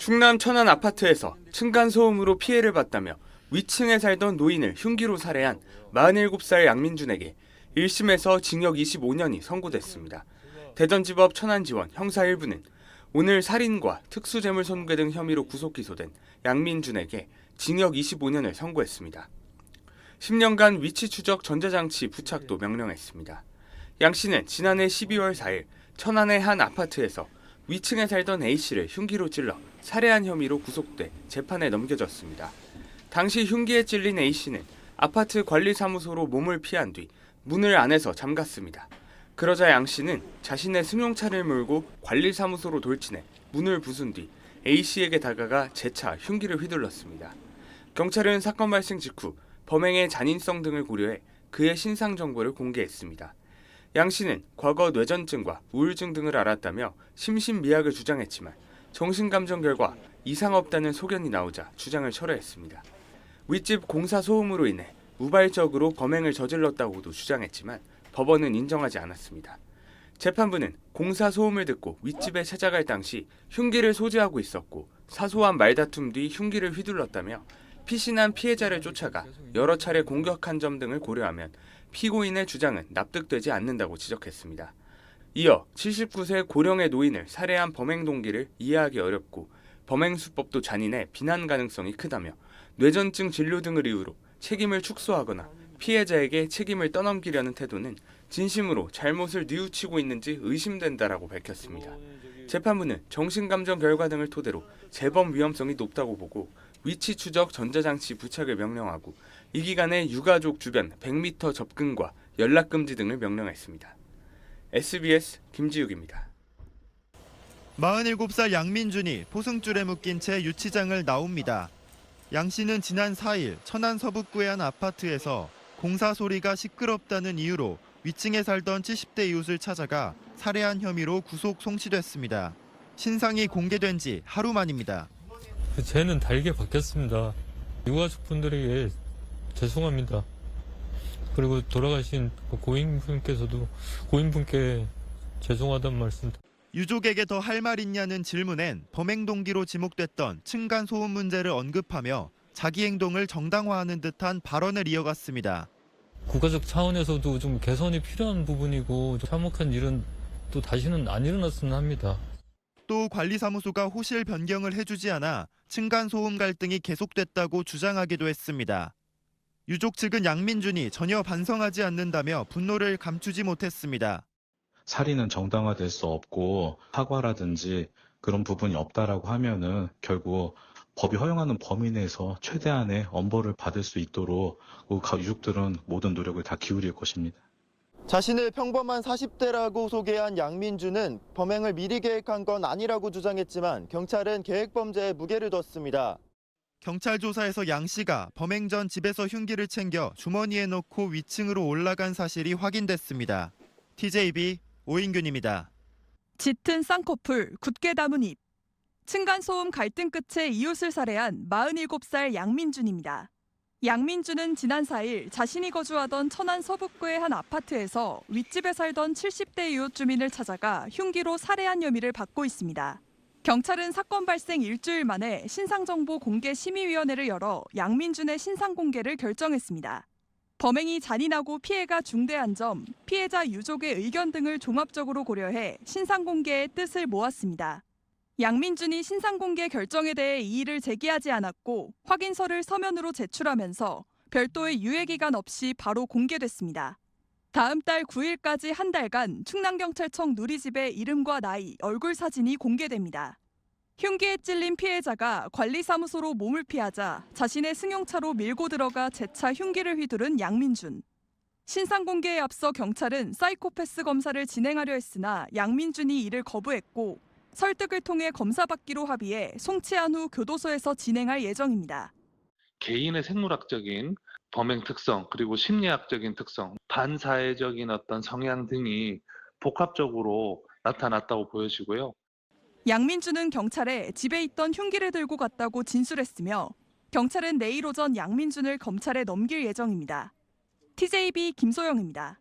충남 천안 아파트에서 층간소음으로 피해를 봤다며 위층에 살던 노인을 흉기로 살해한 47살 양민준에게 1심에서 징역 25년이 선고됐습니다. 대전지법 천안지원 형사 1부는 오늘 살인과 특수재물 손괴 등 혐의로 구속 기소된 양민준에게 징역 25년을 선고했습니다. 10년간 위치 추적 전자장치 부착도 명령했습니다. 양 씨는 지난해 12월 4일 천안의 한 아파트에서 위층에 살던 A씨를 흉기로 찔러 살해한 혐의로 구속돼 재판에 넘겨졌습니다. 당시 흉기에 찔린 A씨는 아파트 관리사무소로 몸을 피한 뒤 문을 안에서 잠갔습니다. 그러자 양 씨는 자신의 승용차를 몰고 관리사무소로 돌진해 문을 부순 뒤 A씨에게 다가가 재차 흉기를 휘둘렀습니다. 경찰은 사건 발생 직후 범행의 잔인성 등을 고려해 그의 신상 정보를 공개했습니다. 양 씨는 과거 뇌전증과 우울증 등을 앓았다며 심신미약을 주장했지만 정신감정 결과 이상 없다는 소견이 나오자 주장을 철회했습니다. 윗집 공사 소음으로 인해 우발적으로 범행을 저질렀다고도 주장했지만 법원은 인정하지 않았습니다. 재판부는 공사 소음을 듣고 윗집에 찾아갈 당시 흉기를 소지하고 있었고 사소한 말다툼 뒤 흉기를 휘둘렀다며 피신한 피해자를 쫓아가 여러 차례 공격한 점 등을 고려하면 피고인의 주장은 납득되지 않는다고 지적했습니다. 이어 79세 고령의 노인을 살해한 범행 동기를 이해하기 어렵고 범행 수법도 잔인해 비난 가능성이 크다며 뇌전증 진료 등을 이유로 책임을 축소하거나 피해자에게 책임을 떠넘기려는 태도는 진심으로 잘못을 뉘우치고 있는지 의심된다라고 밝혔습니다. 재판부는 정신감정 결과 등을 토대로 재범 위험성이 높다고 보고 위치 추적 전자장치 부착을 명령하고 이 기간에 유가족 주변 100m 접근과 연락금지 등을 명령했습니다. SBS 김지욱입니다. 47살 양민준이 포승줄에 묶인 채 유치장을 나옵니다. 양 씨는 지난 4일 천안 서북구의 한 아파트에서 공사 소리가 시끄럽다는 이유로 위층에 살던 70대 이웃을 찾아가 살해한 혐의로 구속 송치됐습니다. 신상이 공개된 지 하루 만입니다. 죄는 달게 받겠습니다. 유가족분들에게 죄송합니다. 그리고 돌아가신 고인분께 죄송하다는 말씀. 유족에게 더 할 말 있냐는 질문엔 범행 동기로 지목됐던 층간소음 문제를 언급하며 자기 행동을 정당화하는 듯한 발언을 이어갔습니다. 국가적 차원에서도 좀 개선이 필요한 부분이고 참혹한 일은 또 다시는 안 일어났으면 합니다. 또 관리사무소가 호실 변경을 해주지 않아 층간소음 갈등이 계속됐다고 주장하기도 했습니다. 유족 측은 양민준이 전혀 반성하지 않는다며 분노를 감추지 못했습니다. 살인은 정당화될 수 없고 사과라든지 그런 부분이 없다라고 하면은 결국 법이 허용하는 범위 내에서 최대한의 엄벌을 받을 수 있도록 유족들은 모든 노력을 다 기울일 것입니다. 자신을 평범한 40대라고 소개한 양민준은 범행을 미리 계획한 건 아니라고 주장했지만 경찰은 계획범죄에 무게를 뒀습니다. 경찰 조사에서 양 씨가 범행 전 집에서 흉기를 챙겨 주머니에 넣고 위층으로 올라간 사실이 확인됐습니다. TJB 오인균입니다. 짙은 쌍꺼풀, 굳게 담은 입. 층간소음 갈등 끝에 이웃을 살해한 47살 양민준입니다. 양민준은 지난 4일 자신이 거주하던 천안 서북구의 한 아파트에서 윗집에 살던 70대 이웃 주민을 찾아가 흉기로 살해한 혐의를 받고 있습니다. 경찰은 사건 발생 일주일 만에 신상정보 공개 심의위원회를 열어 양민준의 신상 공개를 결정했습니다. 범행이 잔인하고 피해가 중대한 점, 피해자 유족의 의견 등을 종합적으로 고려해 신상 공개의 뜻을 모았습니다. 양민준이 신상 공개 결정에 대해 이의를 제기하지 않았고 확인서를 서면으로 제출하면서 별도의 유예기간 없이 바로 공개됐습니다. 다음 달 9일까지 한 달간 충남경찰청 누리집에 이름과 나이, 얼굴 사진이 공개됩니다. 흉기에 찔린 피해자가 관리사무소로 몸을 피하자 자신의 승용차로 밀고 들어가 재차 흉기를 휘두른 양민준. 신상 공개에 앞서 경찰은 사이코패스 검사를 진행하려 했으나 양민준이 이를 거부했고 설득을 통해 검사받기로 합의해 송치한 후 교도소에서 진행할 예정입니다. 개인의 생물학적인 범행 특성 그리고 심리학적인 특성, 반사회적인 어떤 성향 등이 복합적으로 나타났다고 보여지고요. 양민준은 경찰에 집에 있던 흉기를 들고 갔다고 진술했으며 경찰은 내일 오전 양민준을 검찰에 넘길 예정입니다. TJB 김소영입니다.